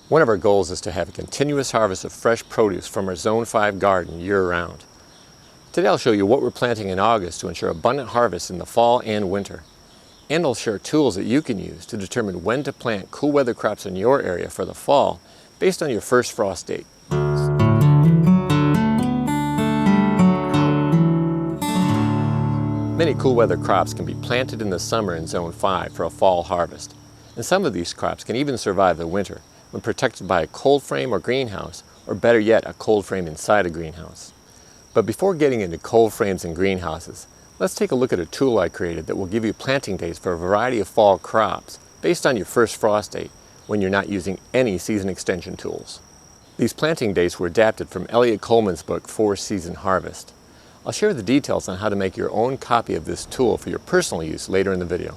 One of our goals is to have a continuous harvest of fresh produce from our Zone 5 garden year-round. Today I'll show you what we're planting in August to ensure abundant harvest in the fall and winter. And I'll share tools that you can use to determine when to plant cool weather crops in your area for the fall based on your first frost date. Many cool weather crops can be planted in the summer in Zone 5 for a fall harvest. And some of these crops can even survive the winter when protected by a cold frame or greenhouse, or better yet, a cold frame inside a greenhouse. But before getting into cold frames and greenhouses, let's take a look at a tool I created that will give you planting dates for a variety of fall crops based on your first frost date when you're not using any season extension tools. These planting dates were adapted from Eliot Coleman's book, 4-Season Harvest. I'll share the details on how to make your own copy of this tool for your personal use later in the video.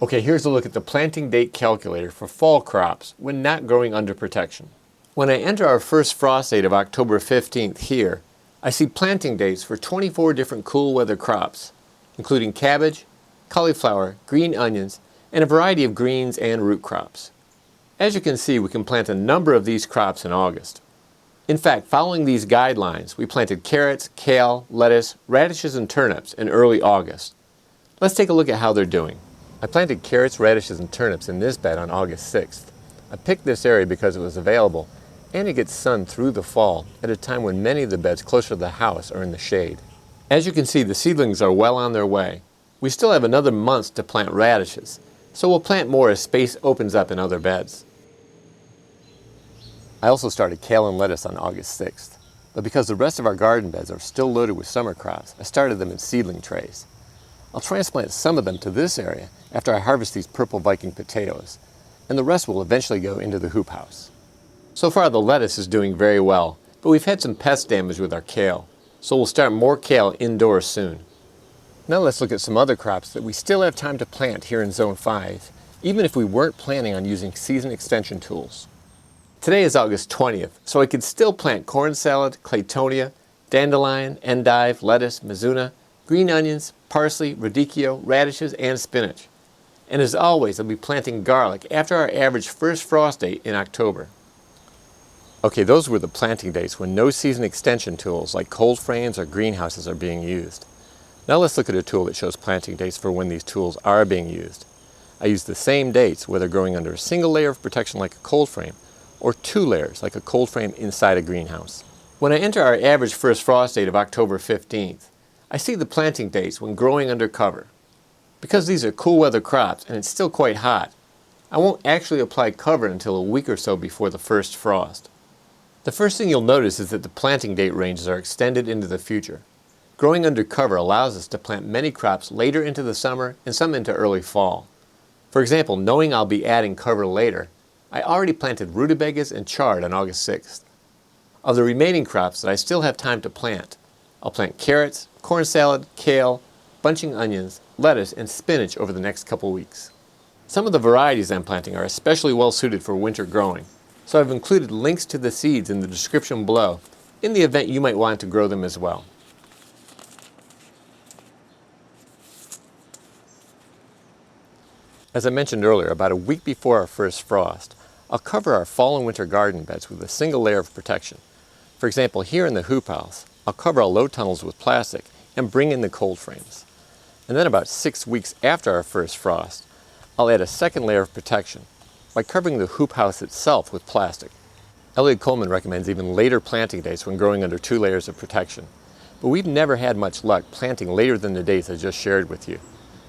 Okay, here's a look at the planting date calculator for fall crops when not growing under protection. When I enter our first frost date of October 15th here, I see planting dates for 24 different cool weather crops, including cabbage, cauliflower, green onions, and a variety of greens and root crops. As you can see, we can plant a number of these crops in August. In fact, following these guidelines, we planted carrots, kale, lettuce, radishes, and turnips in early August. Let's take a look at how they're doing. I planted carrots, radishes, and turnips in this bed on August 6th. I picked this area because it was available and it gets sun through the fall at a time when many of the beds closer to the house are in the shade. As you can see, the seedlings are well on their way. We still have another month to plant radishes, so we'll plant more as space opens up in other beds. I also started kale and lettuce on August 6th, but because the rest of our garden beds are still loaded with summer crops, I started them in seedling trays. I'll transplant some of them to this area after I harvest these purple Viking potatoes, and the rest will eventually go into the hoop house. So far the lettuce is doing very well, but we've had some pest damage with our kale, so we'll start more kale indoors soon. Now let's look at some other crops that we still have time to plant here in Zone 5, even if we weren't planning on using season extension tools. Today is August 20th, so I could still plant corn salad, claytonia, dandelion, endive, lettuce, mizuna, green onions, parsley, radicchio, radishes, and spinach. And as always, I'll be planting garlic after our average first frost date in October. Okay, those were the planting dates when no season extension tools like cold frames or greenhouses are being used. Now let's look at a tool that shows planting dates for when these tools are being used. I use the same dates whether growing under a single layer of protection like a cold frame or 2 layers like a cold frame inside a greenhouse. When I enter our average first frost date of October 15th, I see the planting dates when growing under cover. Because these are cool weather crops and it's still quite hot, I won't actually apply cover until a week or so before the first frost. The first thing you'll notice is that the planting date ranges are extended into the future. Growing under cover allows us to plant many crops later into the summer and some into early fall. For example, knowing I'll be adding cover later, I already planted rutabagas and chard on August 6th. Of the remaining crops that I still have time to plant, I'll plant carrots, corn salad, kale, bunching onions, lettuce, and spinach over the next couple weeks. Some of the varieties I'm planting are especially well suited for winter growing, so I've included links to the seeds in the description below in the event you might want to grow them as well. As I mentioned earlier, about a week before our first frost, I'll cover our fall and winter garden beds with a single layer of protection. For example, here in the hoop house, I'll cover our low tunnels with plastic and bring in the cold frames. And then about 6 weeks after our first frost, I'll add a second layer of protection by covering the hoop house itself with plastic. Eliot Coleman recommends even later planting dates when growing under 2 layers of protection, but we've never had much luck planting later than the dates I just shared with you.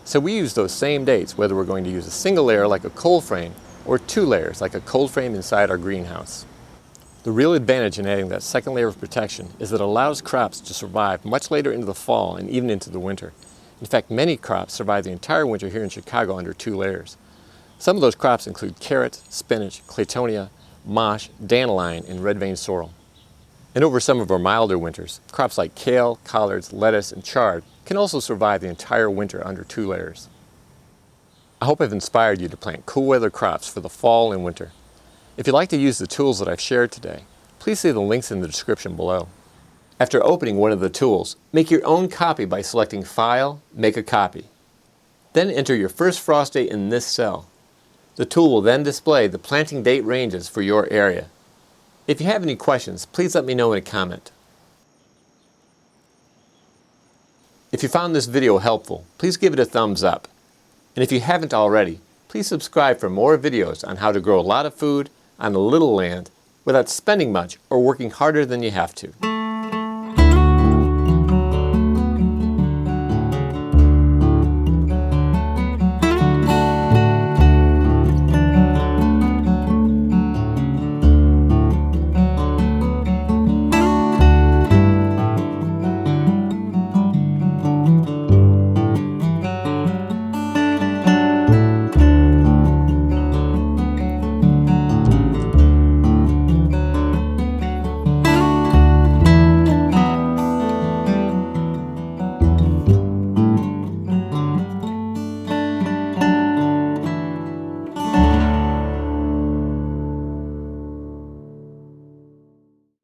So we use those same dates whether we're going to use a single layer like a cold frame or 2 layers like a cold frame inside our greenhouse. The real advantage in adding that second layer of protection is that it allows crops to survive much later into the fall and even into the winter. In fact, many crops survive the entire winter here in Chicago under 2 layers. Some of those crops include carrots, spinach, claytonia, mosh, dandelion, and red vein sorrel. And over some of our milder winters, crops like kale, collards, lettuce, and chard can also survive the entire winter under 2 layers. I hope I've inspired you to plant cool weather crops for the fall and winter. If you'd like to use the tools that I've shared today, please see the links in the description below. After opening one of the tools, make your own copy by selecting File, Make a Copy. Then enter your first frost date in this cell. The tool will then display the planting date ranges for your area. If you have any questions, please let me know in a comment. If you found this video helpful, please give it a thumbs up. And if you haven't already, please subscribe for more videos on how to grow a lot of food on a little land without spending much or working harder than you have to.